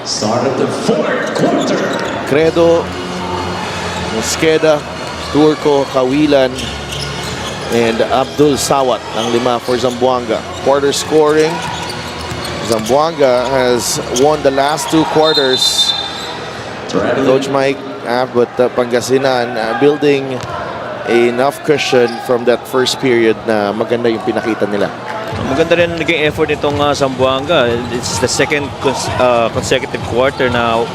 Start of the fourth quarter. Credo, Mosqueda, Turco, Kawilan, and Abdul Sawat ang 5 for Zamboanga. Quarter scoring. Zamboanga has won the last 2 quarters. Coach Mike, but Pangasinan building enough cushion from that first period na maganda yung pinakita nila. Maganda rin naging effort nitong Zamboanga. It's the second consecutive quarter now,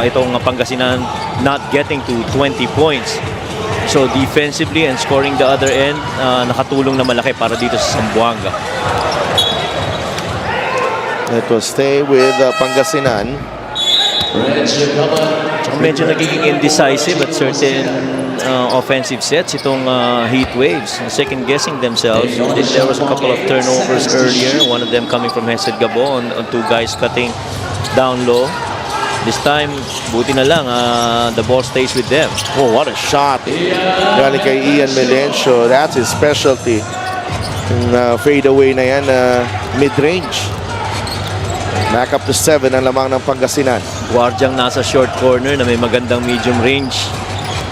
itong Pangasinan not getting to 20 points. So defensively and scoring the other end, nakatulong na malaki para dito sa Zamboanga. It will stay with Pangasinan. Medyo nagiging indecisive at certain offensive sets itong Heat Waves. Second guessing themselves. There was a couple of turnovers earlier. One of them coming from Hesed Gabo on 2 guys cutting down low. This time, buti na lang, the ball stays with them. Oh, what a shot. Galing kay Ian Melencio. That's his specialty. Yung fade away na yan, mid-range. Back up to 7 ang lamang ng Pangasinan. Guardiang nasa short corner na may magandang medium range.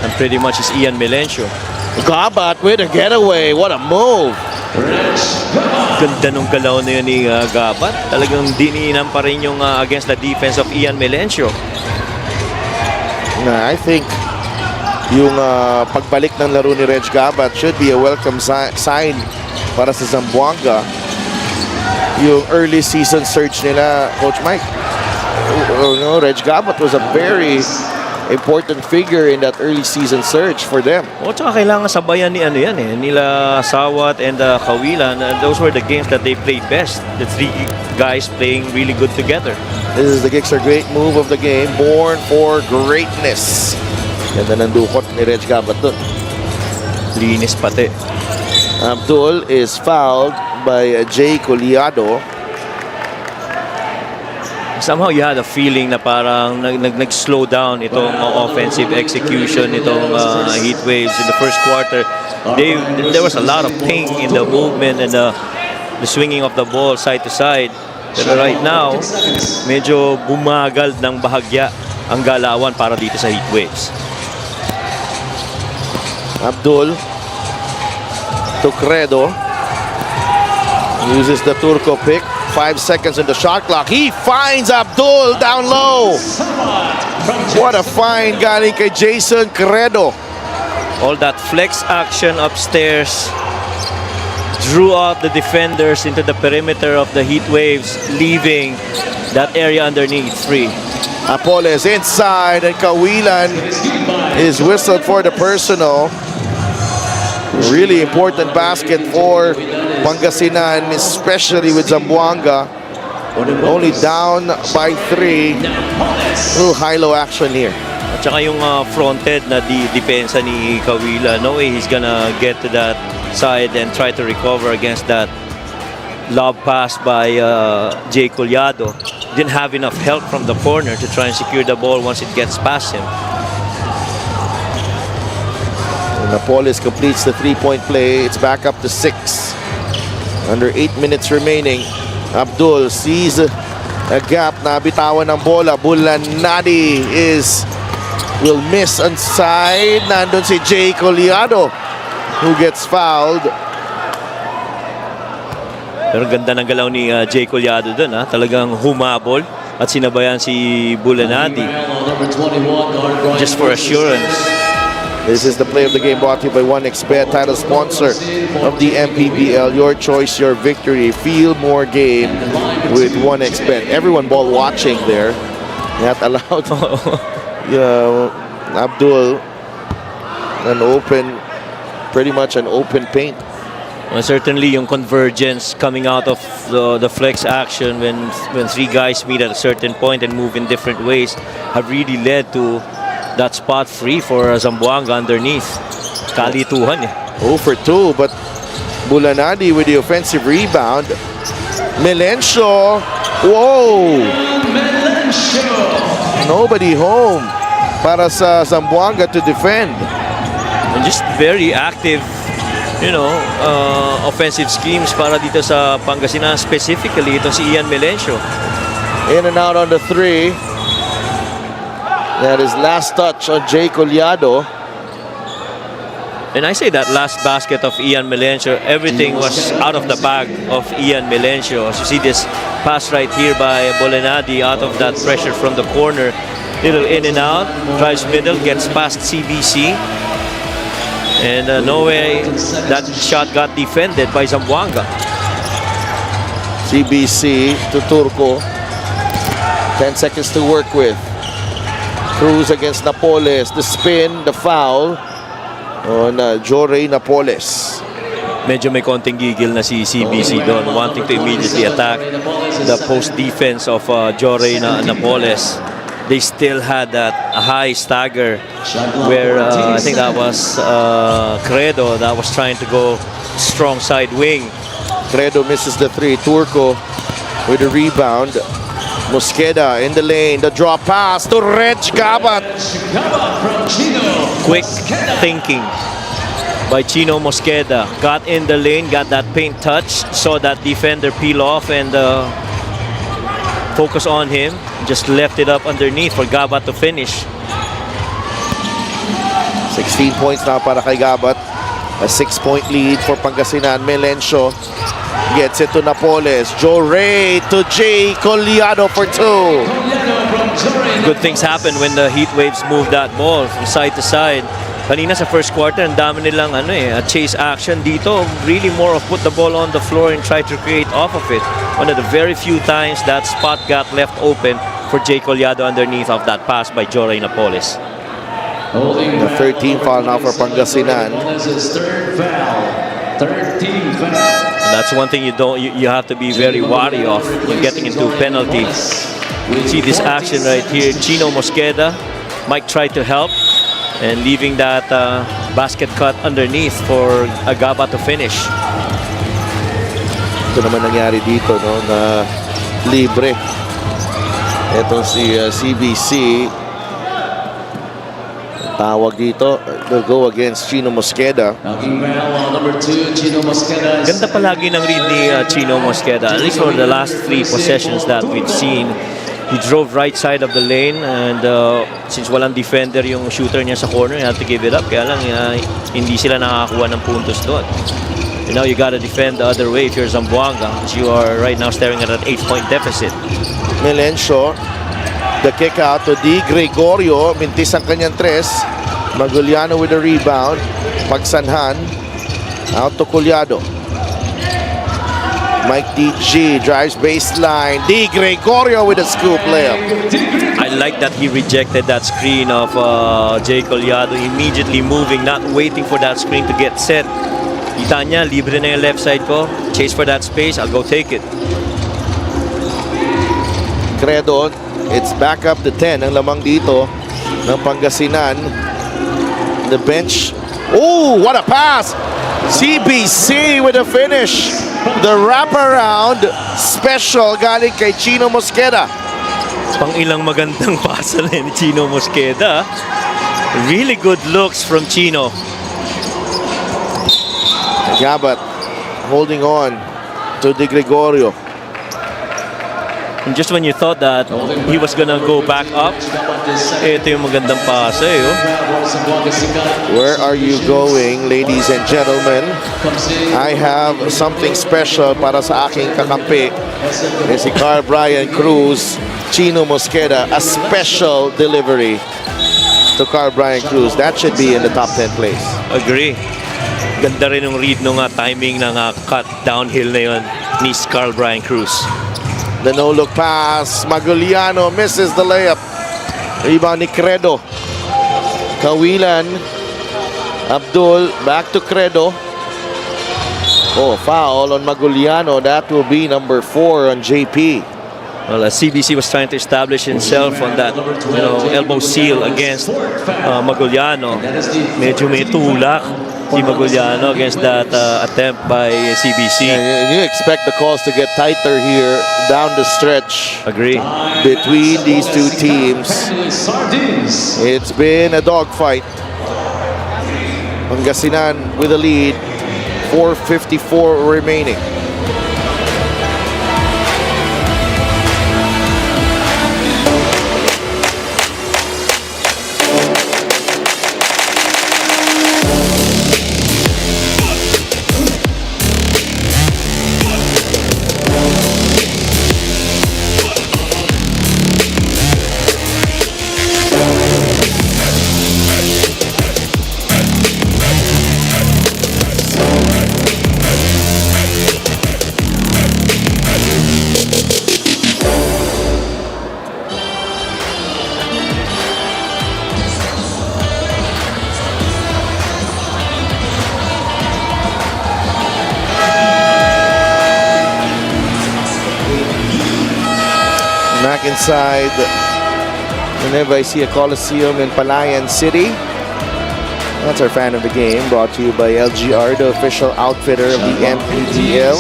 And pretty much is Ian Melencio. Gabat with a getaway. What a move. Ganda nung galaw na yun ni Gabat. Talagang diniinan pa rin yung against the defense of Ian Melencio. I think yung pagbalik ng laro ni Reg Gabat should be a welcome sign para sa Zamboanga. Yung early season surge nila, Coach Mike. Reg Gabat was a very important figure in that early season surge for them. Tsaka kailangan sabayan ni nila Sawat and Kawilan. Those were the games that they played best. The 3 guys playing really good together. This is the Gixxer great move of the game, born for greatness. Ganda ng dukot ni Reg Gabat dun. Linis pati. Abdul is fouled by Jay Collado. Somehow you had a feeling na parang nag-slow down itong offensive execution itong Heat Waves in the first quarter. There was a lot of ping in the movement and the swinging of the ball side to side. Pero right now, medyo bumagal ng bahagya ang galawan para dito sa Heat Waves. Abdul to Credo. Uses the Turco pick. 5 seconds in the shot clock. He finds Abdul down low. What a find galing kay Jason Credo. All that flex action upstairs drew out the defenders into the perimeter of the Heat Waves, leaving that area underneath free. Apoles inside and Kawilan is whistled for the personal. Really important basket for Pangasinan, especially with Zamboanga. Only down by 3. Little high-low action here. At saka yung fronted na depensa ni Kawilan. No way he's gonna get to that side and try to recover against that lob pass by Jay Collado. Didn't have enough help from the corner to try and secure the ball once it gets past him. Napoles completes the 3-point play. It's back up to 6. Under 8 minutes remaining. Abdul sees a gap na bitawan ng bola. Bulanadi will miss inside. Nandun si Jay Collado who gets fouled. Pero ganda ng galaw ni Jay Collado dun. Talagang humabol at sinabayan si Bulanadi. Just for assurance. This is the play of the game brought to you by 1xBet, title sponsor of the Mpbl. Your choice, your victory. Feel more game with 1xBet. Everyone ball watching there. Not allowed. Abdul, pretty much an open paint. Certainly yung convergence coming out of the flex action when 3 guys meet at a certain point and move in different ways have really led to that spot free for Zamboanga underneath. Kalituhan 0 for 2, but Bulanadi with the offensive rebound. Melencio. Whoa! Nobody home para sa Zamboanga to defend. And just very active, offensive schemes para dito sa Pangasinan, specifically itong si Ian Melencio. In and out on the 3. That is last touch on Jay Collado. And I say that last basket of Ian Melencio, everything was out of the bag of Ian Melencio. As you see this pass right here by Bolenadi out of that pressure from the corner. Little in and out, drives middle, gets past CBC. And no way that shot got defended by Zamboanga. CBC to Turco. 10 seconds to work with. Cruz against Napoles. The spin, the foul on Jorey Napoles. Medyo may konting gigil na si CBC doon, wanting to immediately attack the post defense of Jorey Napoles. They still had that high stagger where I think that was Credo that was trying to go strong side wing. Credo misses the 3. Turco with the rebound. Mosqueda in the lane. The drop pass to Reg Gabat. Quick thinking by Chino Mosqueda. Got in the lane, got that paint touch, saw that defender peel off and focus on him. Just left it up underneath for Gabat to finish. 16 points now para kay Gabat. A 6-point lead for Pangasinan. Melencio gets it to Napoles. Jorey to Jay Collado for 2. Good things happen when the heat waves move that ball from side to side. Kanina sa first quarter, ang dami nilang chase action dito. Really more of put the ball on the floor and try to create off of it. One of the very few times that spot got left open for Jay Collado underneath of that pass by Jorey Napoles. The 13th foul now for Pangasinan. And that's one thing you have to be very wary of when getting into penalties. You see this action right here. Chino Mosqueda might try to help and leaving that basket cut underneath for Agaba to finish. Ito naman nangyari dito, no, na libre. Ito si CBC. Tawag dito, they'll go against Chino Mosqueda. Ganda palagi ng read ni Chino Mosqueda. At least for the last 3 possessions that we've seen, he drove right side of the lane and since walang defender yung shooter niya sa corner, you have to give it up. Kaya lang hindi sila nakakakuha ng puntos doon. And now you gotta defend the other way if you're Zamboanga, because you are right now staring at an 8-point deficit. Melencio, the kick out to Di Gregorio. Mintis ang kanyang 3. Maguliano with the rebound. Pagsanhan. Out to Collado. Mike DG drives baseline. Di Gregorio with a scoop layup. I like that he rejected that screen of Jay Collado, immediately moving, not waiting for that screen to get set. Kita niya, libre na yung left side ko. Chase for that space, I'll go take it. Credo, it's back up to 10 ang lamang dito ng Pangasinan. The bench. Oh, what a pass! CBC with a finish. The wraparound special galing kay Chino Mosqueda. Pang ilang magandang pasa na ni Chino Mosqueda. Really good looks from Chino. Gabat holding on to Di Gregorio. And just when you thought that he was gonna go back up, ito yung magandang pasa Where are you going, ladies and gentlemen? I have something special para sa aking kakampi. Si Carl Brian Cruz, Chino Mosqueda, a special delivery to Carl Brian Cruz. That should be in the top 10 place. Agree. Ganda rin yung read nung timing ng cut downhill na yun ni Carl Brian Cruz. The no-look pass. Maguliano misses the layup. Rebound ni Credo. Kawilan. Abdul back to Credo. Oh, foul on Maguliano. That will be number 4 on JP. Well, CBC was trying to establish himself on that, elbow seal against Maguliano. Medyo may tulak si Maguliano against that attempt by CBC. And you expect the calls to get tighter here down the stretch. Agree. Between these two teams. It's been a dogfight. Pangasinan with a lead. 4:54 remaining. Back inside, whenever I see a Coliseum in Palayan City. That's our fan of the game, brought to you by LGR, the official outfitter of the Mpbl.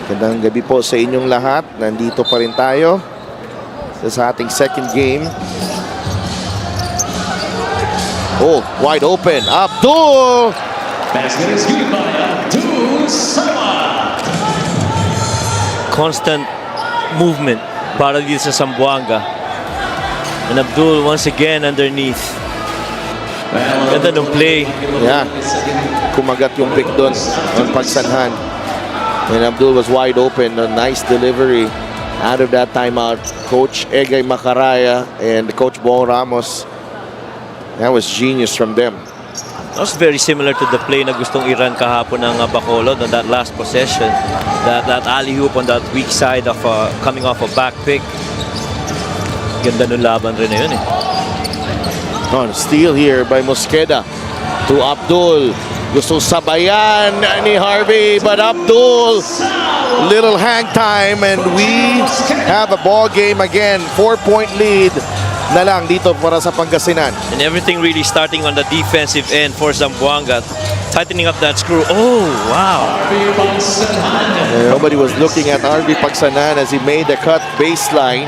Magandang gabi po sa inyong lahat. Nandito pa rin tayo sa ating second game. Oh, wide open. Abdul! Basket is good by Abdul Samad. Constant movement para dito sa Zamboanga. And Abdul once again underneath. Ganda ng play. Yeah. Kumagat yung pick doon on pagsanhan. And Abdul was wide open. A nice delivery out of that timeout. Coach Egay Macaraya and Coach Bong Ramos. That was genius from them. That was very similar to the play na gustong i-run kahapon ng Bacolod on that last possession. That alley-oop on that weak side of coming off a back pick. Ganda ng laban rin na yun eh. On steal here by Mosqueda to Abdul. Gusto sabayan ni Harvey, but Abdul, little hang time, and we have a ball game again. 4-point lead na lang dito para sa Pangasinan. And everything really starting on the defensive end for Zamboanga. Tightening up that screw. Oh, wow. Nobody was looking at Harvey Pagsanan as he made the cut baseline.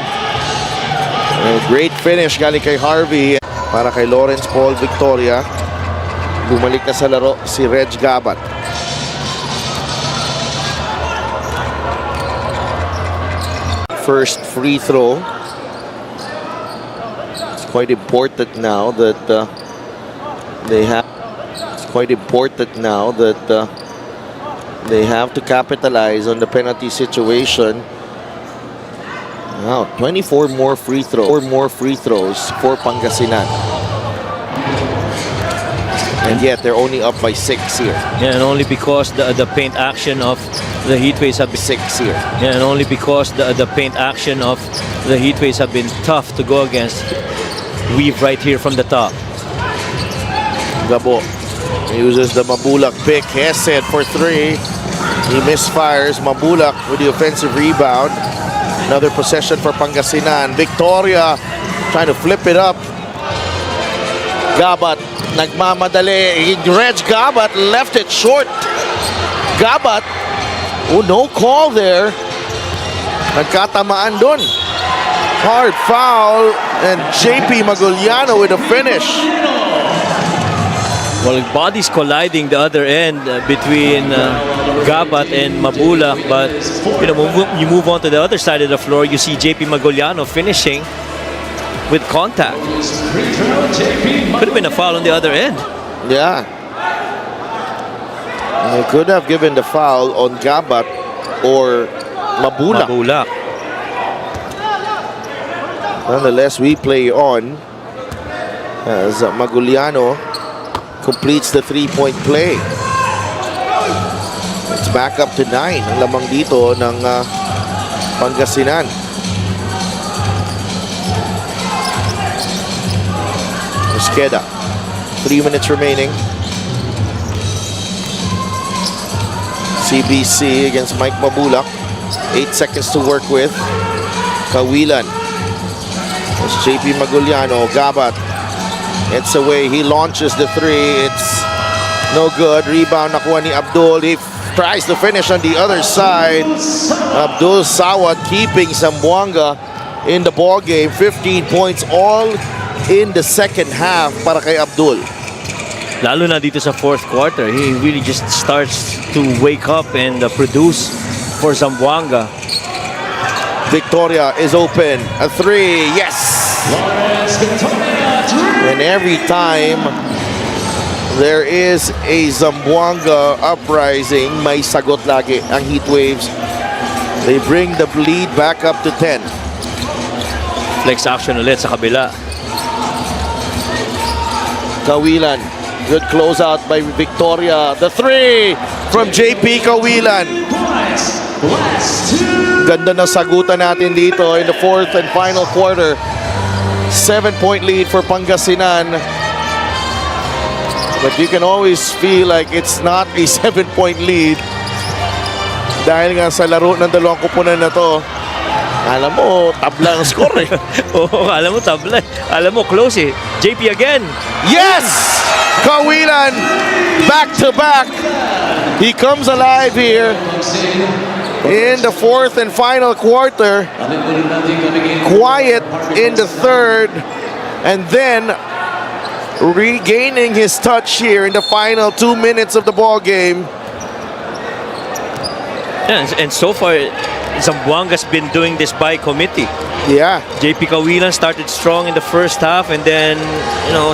Great finish galing kay Harvey. Para kay Lawrence Paul Victoria. Bumalik na sa laro si Reg Gabat. First free throw. It's quite important now that they have. It's quite important now that they have to capitalize on the penalty situation. Wow, 24 more free throws. 4 more free throws for Pangasinan. And yet they're only up by 6 here. Yeah, and only because the paint action of the Heatwaves have been 6 here. Yeah, and only because the paint action of the Heatwaves have been tough to go against. Weave right here from the top. Gabo uses the Mabulak pick. Hesed for 3. He misfires. Mabulak with the offensive rebound. Another possession for Pangasinan. Victoria trying to flip it up. Gabat nagmamadali. Reg Gabat left it short. Gabat, oh, no call there. Nagkatamaan dun. Hard foul, and JP Maguliano with a finish. Well, bodies colliding the other end between Gabat and Mabulak, but you move on to the other side of the floor, you see JP Maguliano finishing with contact. Could have been a foul on the other end. Yeah. They could have given the foul on Gabat or Mabulak. Nonetheless, we play on as Maguliano completes the 3-point play. It's back up to 9 ang lamang dito ng Pangasinan. Mosqueda, 3 minutes remaining. CBC against Mike Mabulak. 8 seconds to work with. Kawilan. It's JP Maguliano. Gabat. It's away. He launches the 3. It's no good. Rebound nakuha ni Abdul. He tries to finish on the other side. Abdul Sawat keeping Zamboanga in the ball game. 15 points all in the second half para kay Abdul. Lalo na dito sa fourth quarter, he really just starts to wake up and produce for Zamboanga. Victoria is open. A 3. Yes. And every time there is a Zamboanga uprising, may sagot lagi ang Heatwaves. They bring the lead back up to 10. Flex action ulit sa kabila. Kawilan. Good closeout by Victoria. The 3 from JP Kawilan. Ganda na sagutan natin dito in the fourth and final quarter. 7-point lead for Pangasinan. But you can always feel like it's not a 7-point lead Dahil nga sa laro ng dalawang kupunan na to, alam mo, tabla ang score eh. Oo, alam mo, tabla. Alam mo, close eh. JP again. Yes! Kawilan, back to back. He comes alive here in the fourth and final quarter. Quiet in the third, and then regaining his touch here in the final 2 minutes of the ball game. And so far, Zamboanga's been doing this by committee. Yeah. JP Kawilan started strong in the first half, and then,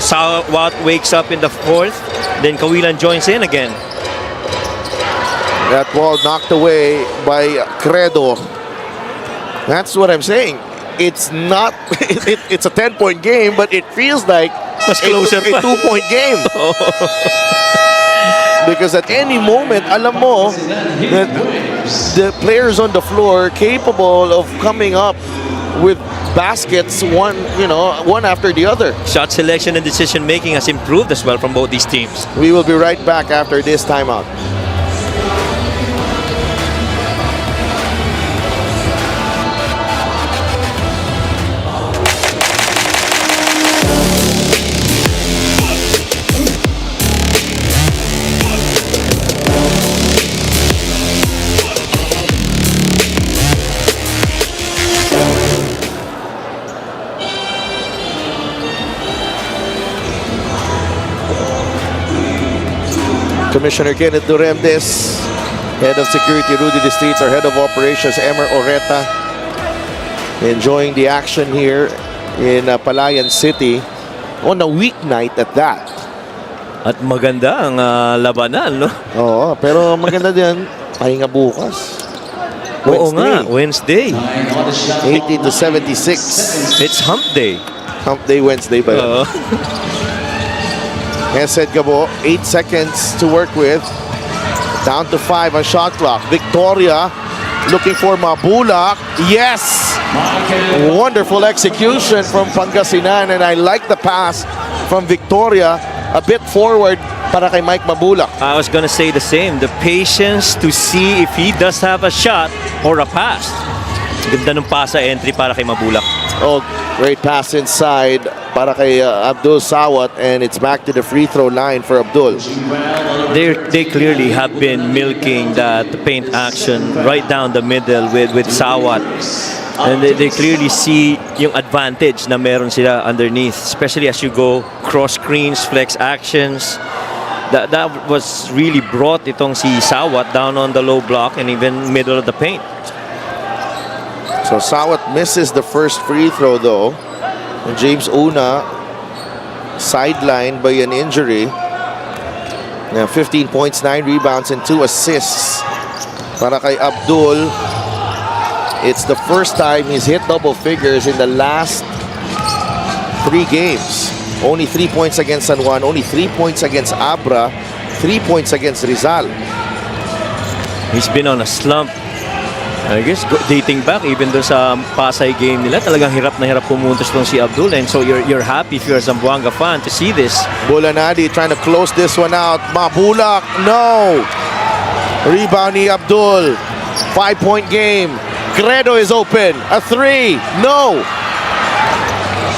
Sawat wakes up in the fourth. Then Kawilan joins in again. That ball knocked away by Credo. That's what I'm saying. It's not, it's a 10-point game, but it feels like Mas closer a 2-point game. Because at any moment, alam mo that the players on the floor capable of coming up with baskets one after the other. Shot selection and decision making has improved as well from both these teams. We will be right back after this timeout. Commissioner Kenneth Duremdes, Head of Security Rudy Distritos, our Head of Operations Emer Oreta, enjoying the action here in Palayan City on a weeknight at that. At maganda ang labanan, no? Oo, pero maganda din, pahinga bukas. Oo nga, Wednesday. 80 to 76. It's hump day. Hump day Wednesday ba yun? Oo. Hesed Gabo, 8 seconds to work with. Down to 5 on shot clock. Victoria looking for Mabulak. Yes! Wonderful execution from Pangasinan, and I like the pass from Victoria a bit forward para kay Mike Mabulak. I was gonna say the same. The patience to see if he does have a shot or a pass. Ganda ng pasa entry para kay Mabulak. Oh, great pass inside para kay Abdul Sawat, and it's back to the free throw line for Abdul. They clearly have been milking that paint action right down the middle with Sawat. And they clearly see yung advantage na meron sila underneath, especially as you go cross screens, flex actions. That was really brought itong si Sawat down on the low block and even middle of the paint. So Sawat misses the first free throw though. And James Una sidelined by an injury. Now 15 points, 9 rebounds, and 2 assists para kay Abdul. It's the first time he's hit double figures in the last 3 games. Only 3 points against San Juan, only 3 points against Abra, 3 points against Rizal. He's been on a slump. I guess dating back even doon sa Pasay game nila, talagang hirap na hirap pumuntos tong si Abdul, and so you're happy if you're a Zamboanga fan to see this. Bulanadi trying to close this one out. Mabulak, no! Rebound ni Abdul. 5-point game. Credo is open. A 3. No!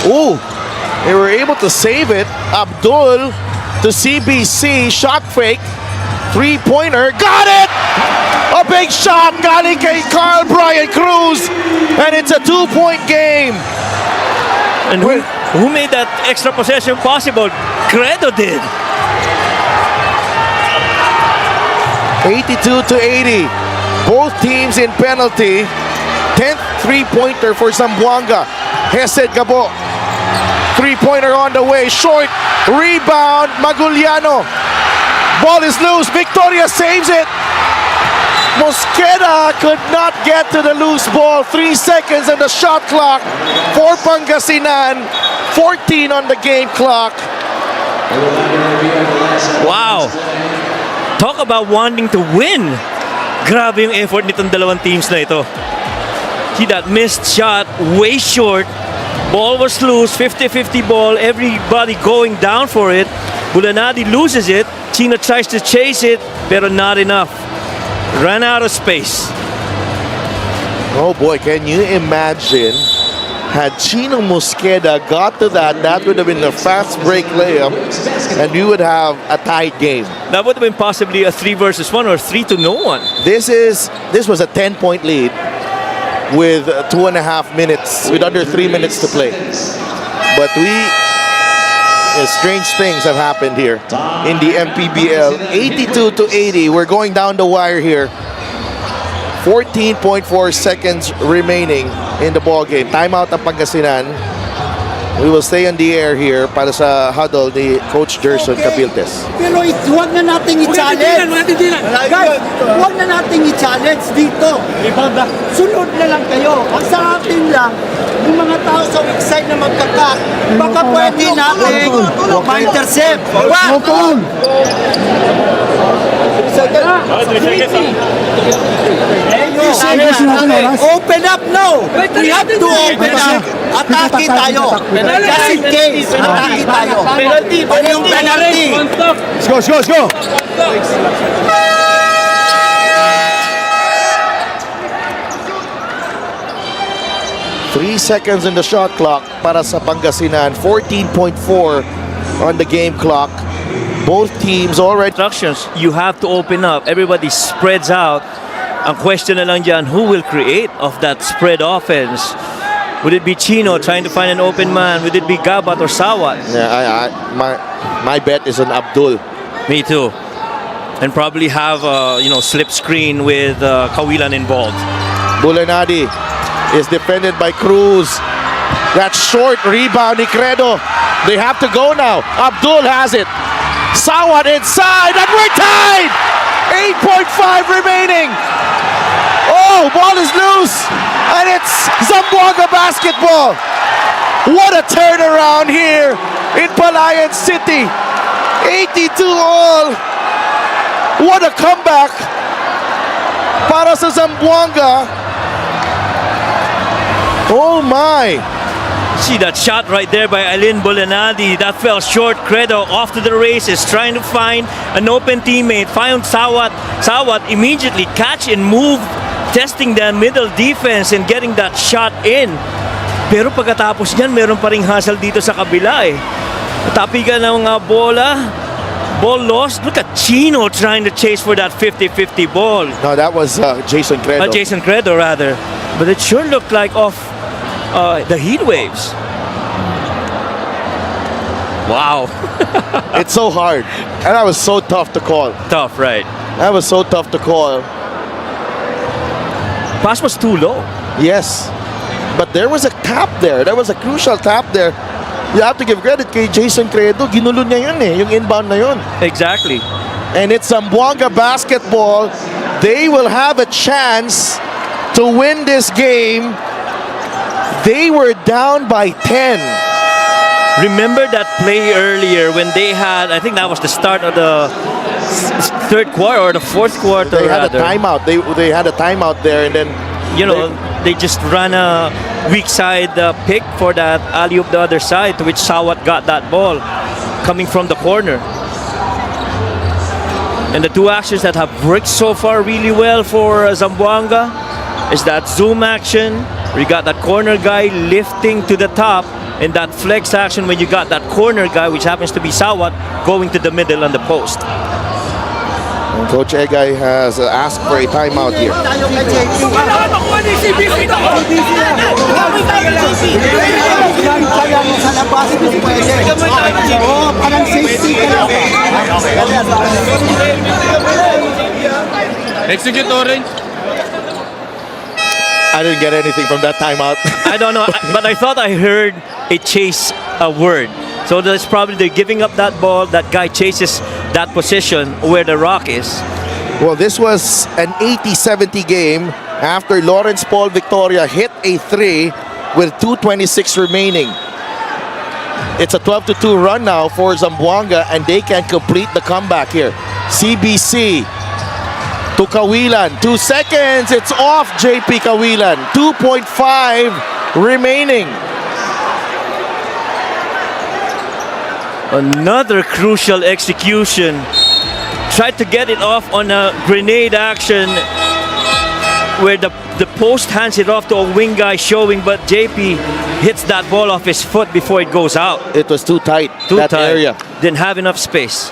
Ooh! They were able to save it. Abdul to CBC. Shot fake. 3-pointer. Got it! A big shot. Galing kay Carl Brian Cruz. And it's a 2-point game. And who made that extra possession possible? Credo did. 82 to 80. Both teams in penalty. 10th 3-pointer for Zamboanga. Hesed Gabo. 3-pointer on the way. Short. Rebound. Maguliano. Ball is loose. Victoria saves it. Mosqueda could not get to the loose ball. 3 seconds on the shot clock for Pangasinan. 14 on the game clock. Wow. Talk about wanting to win. Grabe yung effort nitong dalawang teams na ito. See that missed shot, way short. Ball was loose, 50-50 ball. Everybody going down for it. Bulanadi loses it. Chino tries to chase it, pero not enough. ran out of space. Oh boy, can you imagine? Had Chino Mosqueda got to that, that would have been a fast break layup, and we would have a tied game. That would have been possibly a 3 versus 1 or 3 to no one. This was a 10-point lead with 2.5 minutes, with under 3 minutes to play. But strange things have happened here in the Mpbl. 82-80. We're going down the wire here. 14.4 seconds remaining in the ball game. Timeout ng Pangasinan. We will stay on the air here para sa huddle ni Coach Gerson Cabiltes. Pero huwag na nating i-challenge. Guys, huwag na nating i-challenge dito. Sunod na lang kayo. Ang sa atin lang, yung mga tao sa weak side na magkaka, baka pwede natin ma-intercept. Open up now. We have to open up. Atake tayo. Just in case. Atake tayo. Ano yung penalty? Let's go. 3 seconds in the shot clock para sa Pangasinan. 14.4 on the game clock. Both teams already. Instructions, you have to open up. Everybody spreads out. Ang question na lang dyan, who will create of that spread offense? Would it be Chino trying to find an open man? Would it be Gabat or Sawat? Yeah, my bet is on Abdul. Me too. And probably have a slip screen with Kawilan involved. Bulanadi is defended by Cruz. That short rebound ni Credo. They have to go now. Abdul has it. Sawat inside, and we're tied! 8.5 remaining. Oh, ball is loose, and it's Zamboanga basketball. What a turnaround here in Palayan City. 82 all. What a comeback para sa Zamboanga. Oh my. See that shot right there by Alin Bolanadi. That fell short. Credo off to the races, trying to find an open teammate. Found Sawat. Sawat immediately catch and move, testing the middle defense and getting that shot in. Pero pagkatapos niyan, meron pa ring hustle dito sa kabila eh. Tapigan ng mga bola. Ball lost. Look at Chino trying to chase for that 50-50 ball. No, that was Jason Credo. Jason Credo rather. But it sure looked like off the heat waves. Wow. It's so hard. And that was so tough to call. Tough, right? That was so tough to call. Pass was too low. Yes. But there was a tap there. There was a crucial tap there. You have to give credit kay Jason Credo. Ginulo niya yun eh, yung inbound na yun. Exactly. And it's Zamboanga basketball. They will have a chance to win this game. They were down by 10. Remember that play earlier when they had, I think that was the start of the third quarter or the fourth quarter. They had rather. a timeout. They had a timeout there, and then they just ran a weak side pick for that alley-oop the other side, to which Sawat got that ball coming from the corner. And the two actions that have worked so far really well for Zamboanga is that zoom action, where you got that corner guy lifting to the top, and that flex action when you got that corner guy, which happens to be Sawat, going to the middle on the post. And Coach Egay has asked for a timeout here. Execute orange. I didn't get anything from that timeout. I don't know, but I thought I heard a chase a word. So that's probably they're giving up that ball. That guy chases that position where the rock is. Well, this was an 80-70 game after Lawrence Paul Victoria hit a three with 2:26 remaining. It's a 12-2 run now for Zamboanga, and they can complete the comeback here. CBC to Kawilan. 2 seconds. It's off JP Kawilan. 2.5 remaining. Another crucial execution. tried to get it off on a grenade action where the post hands it off to a wing guy showing, but JP hits that ball off his foot before it goes out. It was too tight, Too that tight. area. Didn't have enough space.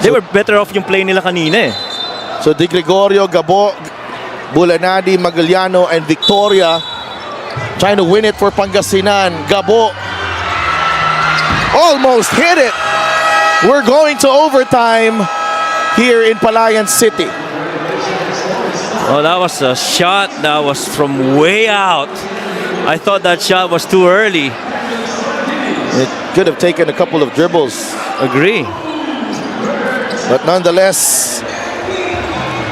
They were better off yung play nila kanina eh. So Di Gregorio, Gabo, Bulanadi, Magaliano, and Victoria trying to win it for Pangasinan. Gabo almost hit it. We're going to overtime here in Palayan City. Oh, that was a shot that was from way out. I thought that shot was too early. It could have taken a couple of dribbles. Agree. But nonetheless,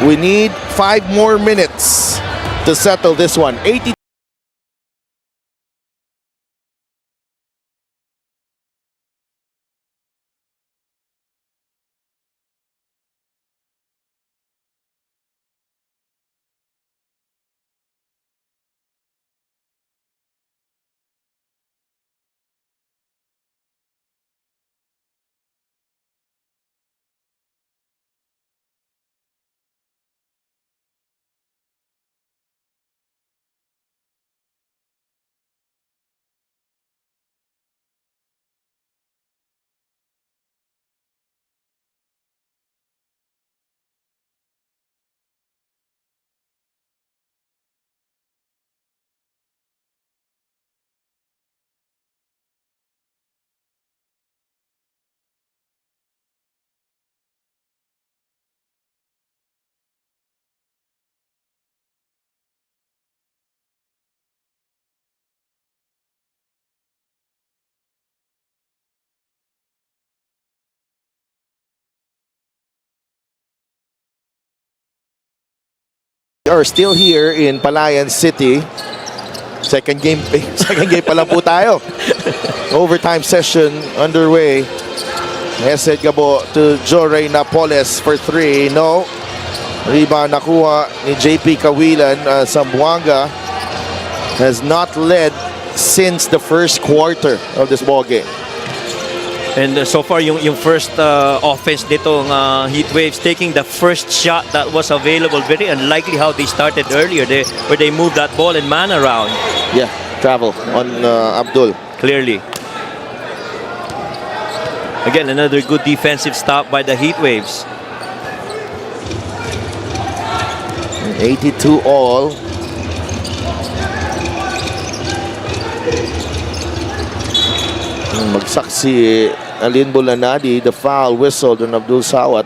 we need 5 more minutes to settle this one. 80. Are still here in Palayan City. Second game pa lang po tayo. Overtime session underway. Hesed Gabo to Jorey Napoles for 3. No. Rebound nakuha ni JP Kawilan. Zamboanga has not led since the first quarter of this ball game. And so far, yung first offense nitong Heat Waves, taking the first shot that was available. Very unlikely how they started earlier, where they moved that ball and man around. Yeah, travel on Abdul. Clearly. Again, another good defensive stop by the Heat Waves. 82 all. Magsak si Alin Bulanadi, the foul whistled on Abdul Sawat.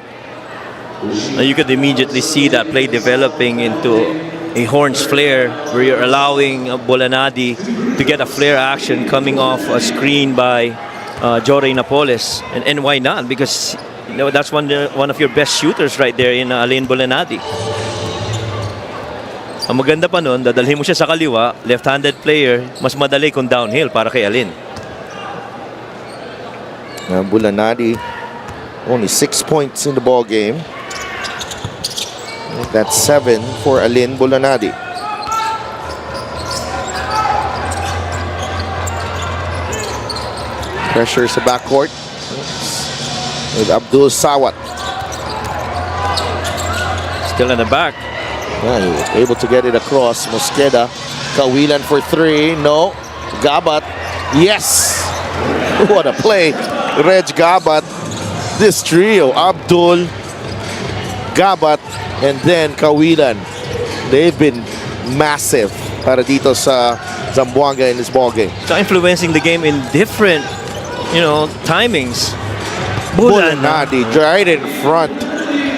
Now you could immediately see that play developing into a horns flare where you're allowing Bulanadi to get a flare action coming off a screen by Jorey Napoles. And why not? Because that's one of your best shooters right there in Alin Bulanadi. Ang maganda pa nun, dadalhin mo siya sa kaliwa, left-handed player, mas madali kung downhill para kay Alin. Bulanadi only 6 points in the ball game. That's 7 for Alin Bulanadi. Pressure sa backcourt with Abdul Sawat. Still in the back. Yeah, he was able to get it across. Mosqueda, Kawilan for 3. No. Gabat. Yes. What a play. Reg Gabat. This trio, Abdul, Gabat, and then Kawilan. They've been massive para dito sa Zamboanga in this ball game. So influencing the game in different, timings. Bulanadi right in front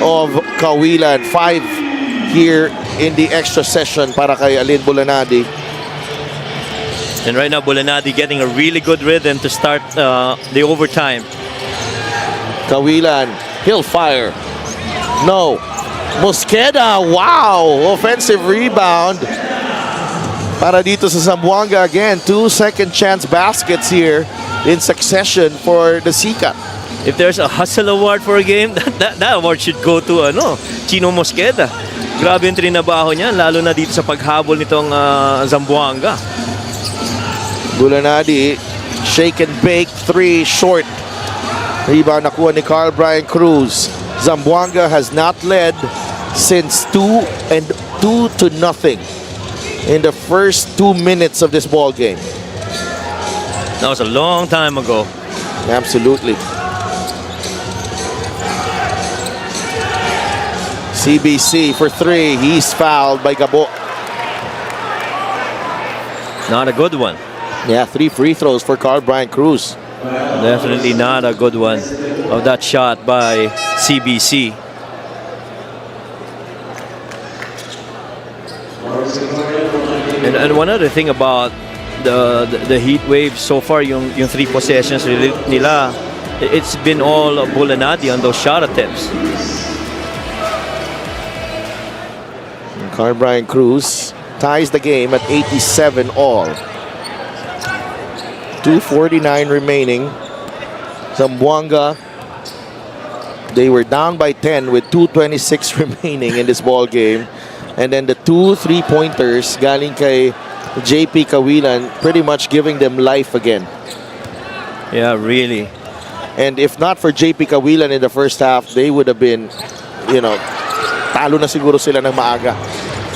of Kawilan. 5 here in the extra session para kay Alin Bulanadi. And right now, Bulanadi getting a really good rhythm to start the overtime. Kawilan, he'll fire. No. Mosqueda, wow! Offensive rebound para dito sa Zamboanga. Again, 2 second chance baskets here in succession for the Sikat. If there's a hustle award for a game, that award should go to Chino Mosqueda. Grabe yung trinabaho niya, lalo na dito sa paghabol nitong Zamboanga. Bulanadi, shake and bake, 3 short. Rebound nakuha ni Carl Brian Cruz. Zamboanga has not led since 2-0 in the first 2 minutes of this ball game. That was a long time ago. Absolutely. CBC for 3. He's fouled by Gabo. Not a good one. Yeah, 3 free throws for Carl Brian Cruz. Definitely not a good one of that shot by CBC. And one other thing about the heat wave so far, yung 3 possessions nila, it's been all Bulanadi on those shot attempts. Carl Brian Cruz ties the game at 87 all. 2:49 remaining. Zamboanga, they were down by 10 with 2:26 remaining in this ball game. And then the 2 3-pointers galing kay JP Kawilan, pretty much giving them life again. Yeah, really. And if not for JP Kawilan in the first half, they would have been, talo na siguro sila ng maaga.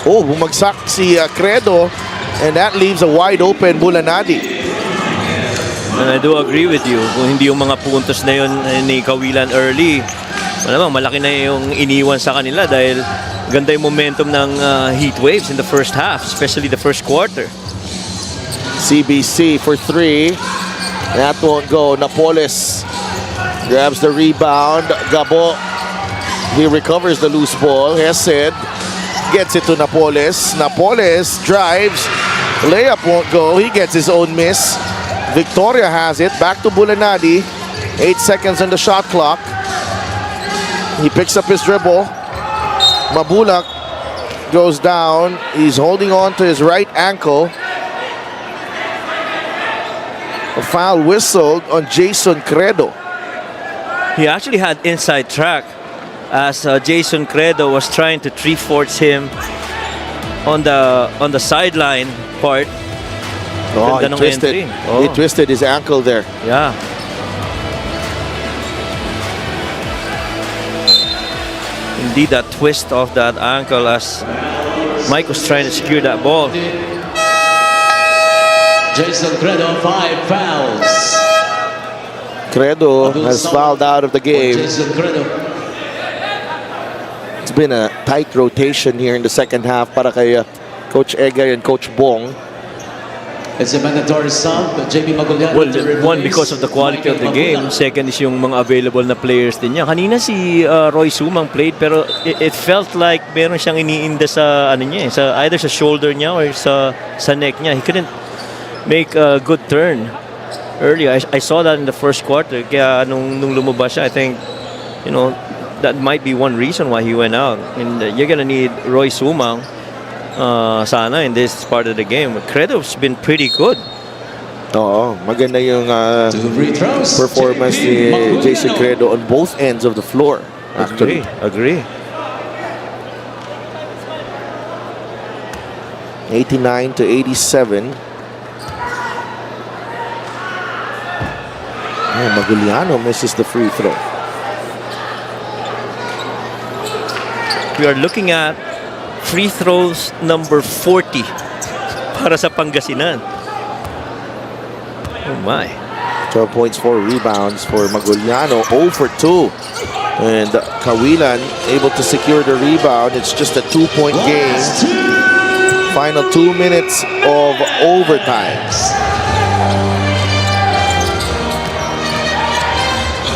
Oh, bumagsak si Credo, and that leaves a wide open Bulanadi. And I do agree with you. Kung hindi yung mga puntos na yun ni Kawilan early, malamang malaki na yung iniwan sa kanila dahil ganda yung momentum ng heat waves in the first half, especially the first quarter. CBC for 3. That won't go. Napoles grabs the rebound. Gabo, he recovers the loose ball. Hesed gets it to Napoles. Napoles drives. Layup won't go. He gets his own miss. Victoria has it. Back to Bulanadi. 8 seconds on the shot clock. He picks up his dribble. Mabulak goes down. He's holding on to his right ankle. A foul whistled on Jason Credo. He actually had inside track as Jason Credo was trying to 3/4 him on the sideline part. Oh, he Ganda ng twisted. entry. Oh. He twisted his ankle there. Yeah. Indeed, that twist of that ankle as Mike was trying to secure that ball. Jason Credo, 5 fouls. Credo has fouled out of the game. Jason Credo. It's been a tight rotation here in the second half para kay Coach Egay and Coach Bong. It's a mandatory sub. JP Magoliano. Well, one, because of the quality of the game. Second is yung mga available na players din niya. Kanina si Roy Sumang played pero it felt like meron siyang iniinda sa either sa shoulder niya or sa neck niya. He couldn't make a good turn earlier. I saw that in the first quarter. Kaya nung lumabas siya, I think that might be one reason why he went out. And you're gonna need Roy Sumang sana in this part of the game. Credo's been pretty good. Oo, maganda yung performance ni Jason Credo on both ends of the floor. Actually. Agree. 89-87. Maguliano misses the free throw. We are looking at free throws number 40 para sa Pangasinan. Oh my. 12 points, 4 rebounds for Maguliano. 0 for 2. And Kawilan able to secure the rebound. It's just a 2-point game. Final 2 minutes of overtime.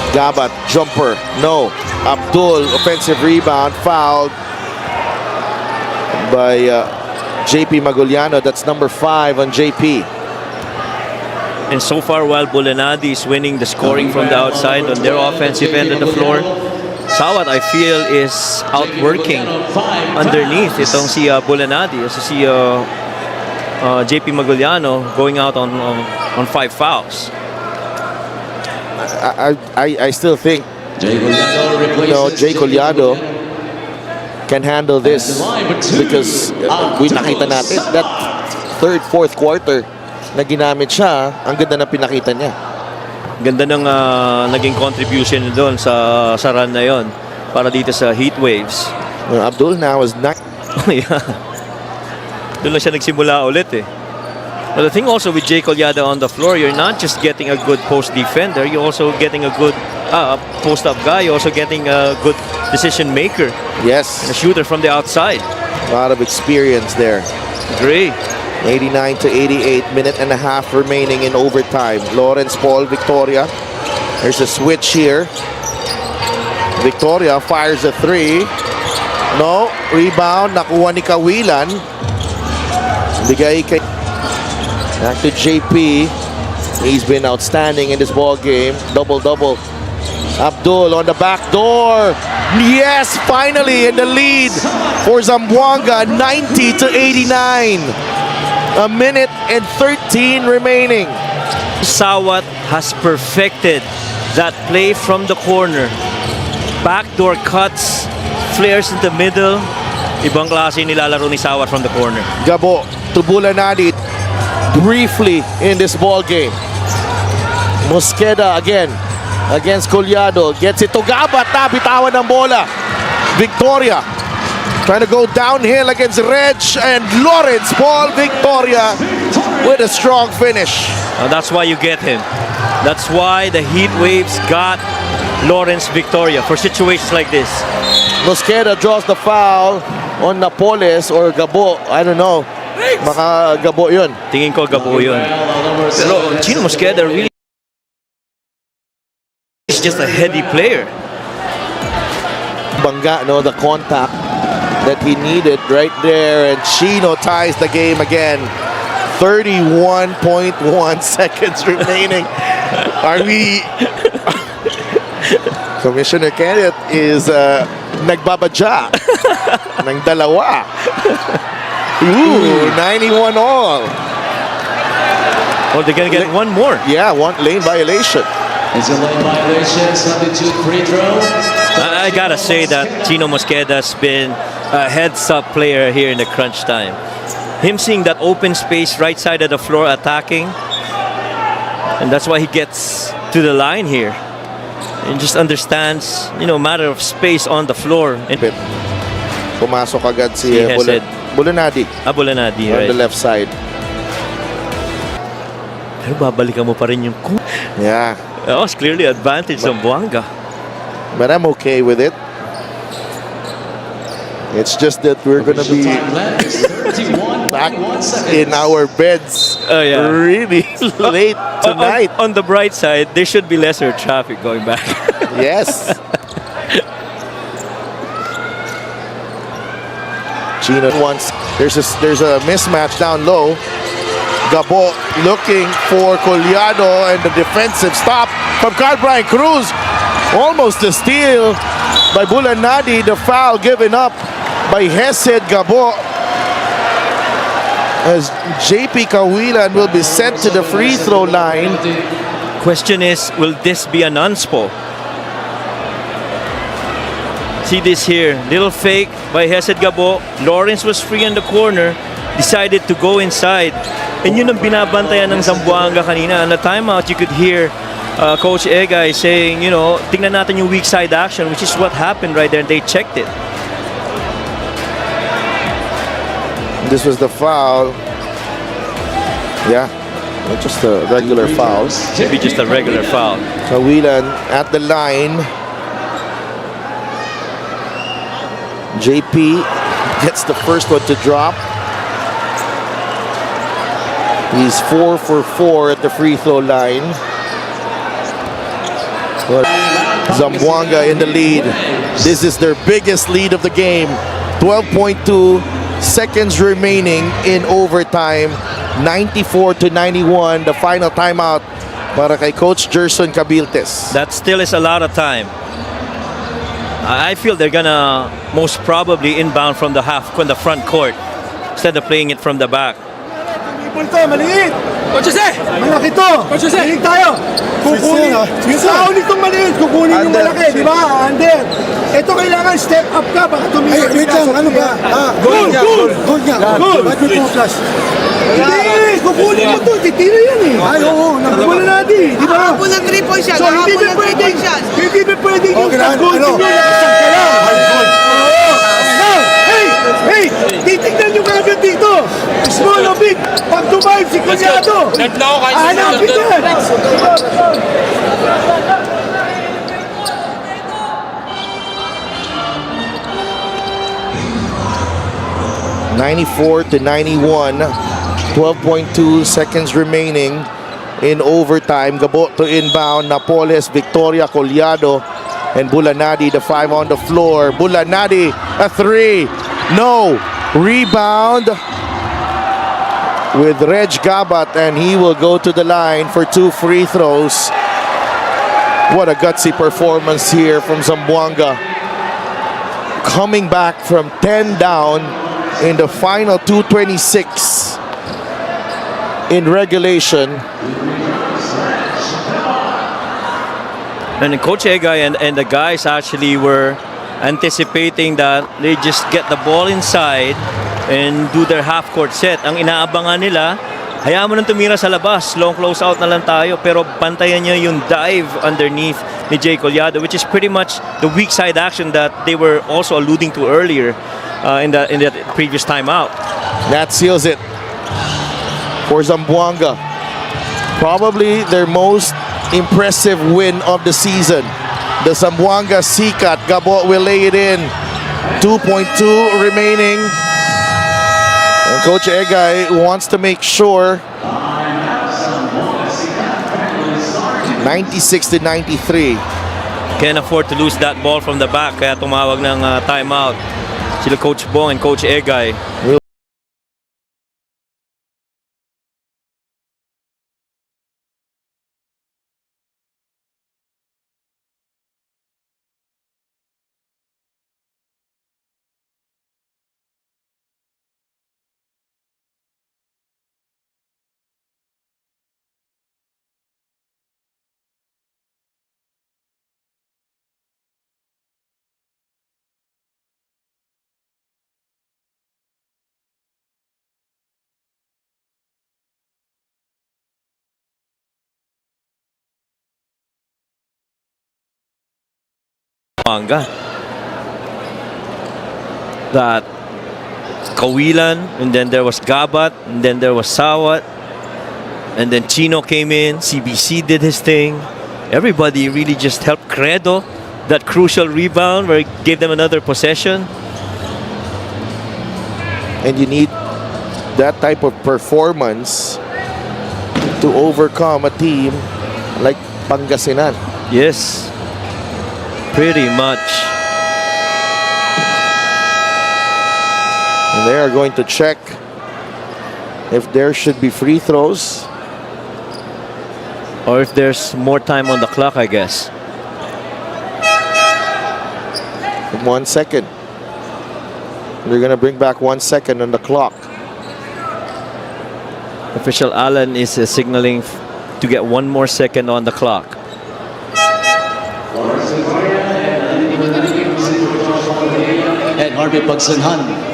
Gabat, jumper, no. Abdul, offensive rebound, fouled by JP Maguliano. That's number 5 on JP. And so far, while Bulanadi is winning the scoring from the outside on their offensive end of the floor, Sawat, I feel, is outworking underneath itong si Bulanadi. So si JP Maguliano going out on 5 fouls. I still think Jay Collado can handle this because nakita natin that third, fourth quarter na ginamit siya, ang ganda na pinakita niya. Ganda ng naging contribution doon sa run na yon. para dito sa heat waves. Abdul now is 9. Yeah. Doon lang siya nagsimula ulit eh. But the thing also with Jay Collado on the floor, you're not just getting a good post defender, you're also getting a good post-up guy. You're also getting a good decision maker, Yes, a shooter from the outside. a lot of experience there. Great. 89 to 88, minute and a half remaining in overtime. Lawrence Paul, Victoria. There's a switch here. Victoria fires a three. No, rebound, nakuha ni Kawilan. Bigay kay... Back to JP. He's been outstanding in this ball game. Double-double. Abdul on the back door. Yes, finally in the lead for Zamboanga, 90 to 89. A minute and 13 remaining. Sawat has perfected that play from the corner. Backdoor cuts, flares in the middle. Ibang klase nilalaro ni Sawat from the corner. Gabo to Bulanadi briefly in this ball game. Mosqueda again against Collado. Gets it to Gabat. Bitawan ng bola. Victoria trying to go downhill against Reg and Lawrence Paul. Victoria with a strong finish. That's why you get him. That's why the heat waves got Lawrence Victoria for situations like this. Mosqueda draws the foul on Napoles or Gabo. I don't know. Baka Gabo yun. Tingin ko Gabo yun. Pero Chino Mosqueda really is just a heady player. Banga, no, the contact that he needed right there, and Chino ties the game again. 31.1 seconds remaining. Are we... Commissioner Kenneth is nagbabadya ng dalawa. Ooh, 91 all. Oh, they're gonna get one more. Yeah, one lane violation. It's a lane violation, substitute free throw. I gotta say that Chino Mosqueda's been a heads-up player here in the crunch time. Him seeing that open space right side of the floor attacking, and that's why he gets to the line here and just understands, you know, matter of space on the floor. And Pumasok agad si He has it. Bulanadi Abulanadi, on right? the left side. Pero babalikan mo pa rin yung Yeah, that was clearly advantage of Zamboanga. but I'm okay with it. It's just that we're gonna be Time left is 31.1 back seconds. in our beds Oh, yeah. really late tonight. On the bright side, there should be lesser traffic going back. Yes. Gino wants. There's a mismatch down low. Gabo looking for Collado, and the defensive stop from Carl Brian Cruz. Almost a steal by Bulanadi. The foul given up by Hesed Gabo, as JP Kawilan will be sent to the free throw line. Question is, will this be an unspo? See this here, little fake by Hesed Gabo. Lawrence was free in the corner, decided to go inside. And yun ang binabantayan ng Zamboanga kanina. On the timeout, you could hear Coach Egay saying, you know, tingnan natin yung weak side action, which is what happened right there. They checked it. This was the foul. Yeah, not just a regular foul. Maybe just a regular foul. Kawilan at the line. JP gets the first one to drop. He's 4 for 4 at the free throw line. But Zamboanga in the lead. This is their biggest lead of the game. 12.2 seconds remaining in overtime. 94 to 91, the final timeout para kay Coach Gerson Cabiltes. That still is a lot of time. I feel they're gonna most probably inbound from the front court instead of playing it from the back. Ito, maliit! Coach Jose! Malaki to! Coach Jose! Maliit tayo! Kukunin! Yung tao nitong maliit, kukunin yung malaki, di ba? Under! Ito kailangan step up ka, baka tumingin. Wait lang, ano ba? Goal! Goal! Goal nga! Goal! Ba't may 2+? Hindi, kukunin mo to. Titira yan eh. Ay, oo. Nakuha na natin. Di ba? Hapon ng 3 points yan. So, hindi Hapon ba ng 3 pwedeng, points yan. hindi ba pwedeng yung tag-goal nyo nakasang ka lang? Oo. Now, hey, titignan nyo kagad dito. Small o big, pag tumayog si Kunyado. Hanapin yan. 94-91, 12.2 seconds remaining in overtime. Gabo to inbound, Napoles, Victoria, Collado, and Bulanadi, the 5 on the floor. Bulanadi, a 3, no. Rebound with Reg Gabat, and he will go to the line for 2 free throws. What a gutsy performance here from Zamboanga. Coming back from 10 down in the final 2:26 in regulation. And Coach Egay and the guys actually were anticipating that they just get the ball inside and do their half-court set. Ang inaabangan nila, hayaan mo nang tumira sa labas, long close out na lang tayo, pero bantayan niya yung dive underneath ni Jay Collado, which is pretty much the weak side action that they were also alluding to earlier in the previous timeout. That seals it for Zamboanga. Probably their most impressive win of the season. The Zamboanga Sikat. Gabo will lay it in. 2.2 remaining. And Coach Egay wants to make sure. 96-93. Can't afford to lose that ball from the back, kaya tumawag ng timeout sila Coach Bong and Coach Egay. That Kawilan, and then there was Gabat, and then there was Sawat, and then Chino came in, CBC did his thing. Everybody really just helped Credo, that crucial rebound where it gave them another possession. And you need that type of performance to overcome a team like Pangasinan. Yes, pretty much. And they are going to check if there should be free throws. Or if there's more time on the clock, I guess. 1 second. They're going to bring back 1 second on the clock. Official Allen is signaling to get 1 more second on the clock. And Harvey Pagsanhan.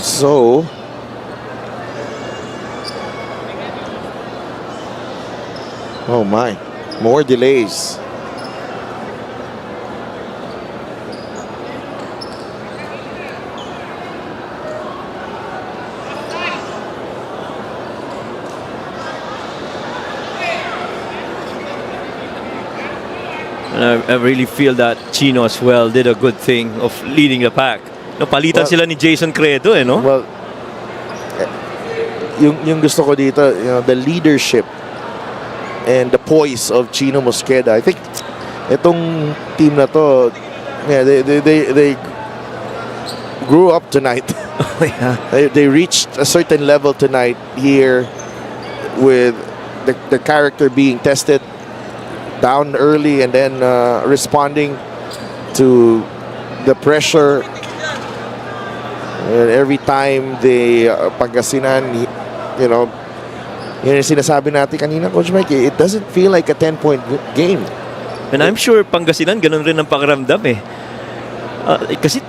So, oh my, more delays. And I really feel that Chino as well did a good thing of leading the pack. Napalitan sila ni Jason Credo, no? Well, yung gusto ko dito, the leadership and the poise of Chino Mosqueda. I think itong team na to, yeah, they grew up tonight. Yeah. They reached a certain level tonight here with the character being tested down early and then responding to the pressure. Every time they Pangasinan, yun yung sinasabi natin kanina, Coach Mike, it doesn't feel like a 10-point game. And I'm sure Pangasinan ganun rin ang pakiramdam eh. Kasi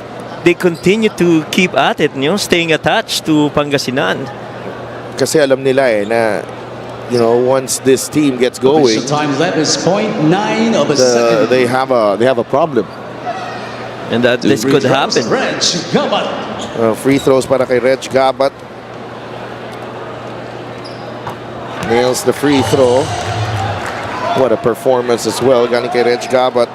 they continue to keep at it, staying attached to Pangasinan. Kasi alam nila na once this team gets going, Official time left is 0.9 of a second. they have a problem. And that this could happen. Reg Gabat. Free throws para kay Reg Gabat. Nails the free throw. What a performance as well. Galing kay Reg Gabat.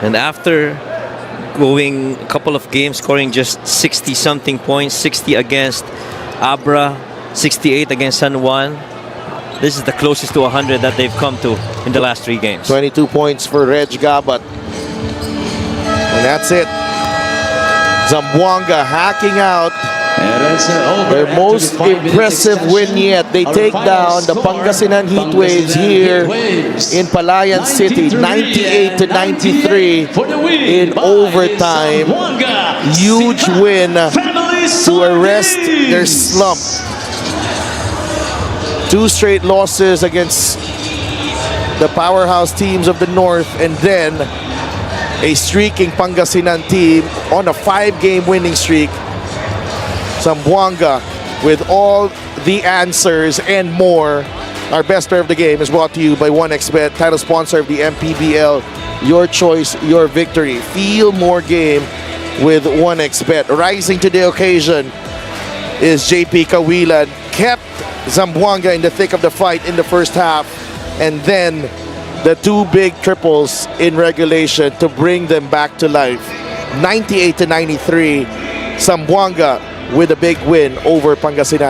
And after going a couple of games, scoring just 60-something points, 60 against Abra, 68 against San Juan, this is the closest to 100 that they've come to in the last 3 games. 22 points for Reg Gabat. And that's it. Zamboanga hacking out And it's over their after most the 5-minute impressive win extension. yet. They Our take final down the score, Pangasinan Heatwaves here Heatwaves, in Palayan City, 98 to 93 for the win in by overtime. Zamboanga. Huge win Family to arrest their slump. 2 straight losses against the powerhouse teams of the North, and then a streaking Pangasinan team on a 5-game winning streak. Zamboanga with all the answers and more. Our best player of the game is brought to you by 1xBet, title sponsor of the Mpbl. Your choice, your victory. Feel more game with 1xBet. Rising to the occasion is JP Kawilan. Kept Zamboanga in the thick of the fight in the first half, and then the 2 big triples in regulation to bring them back to life. 98 to 93. Zamboanga with a big win over Pangasinan.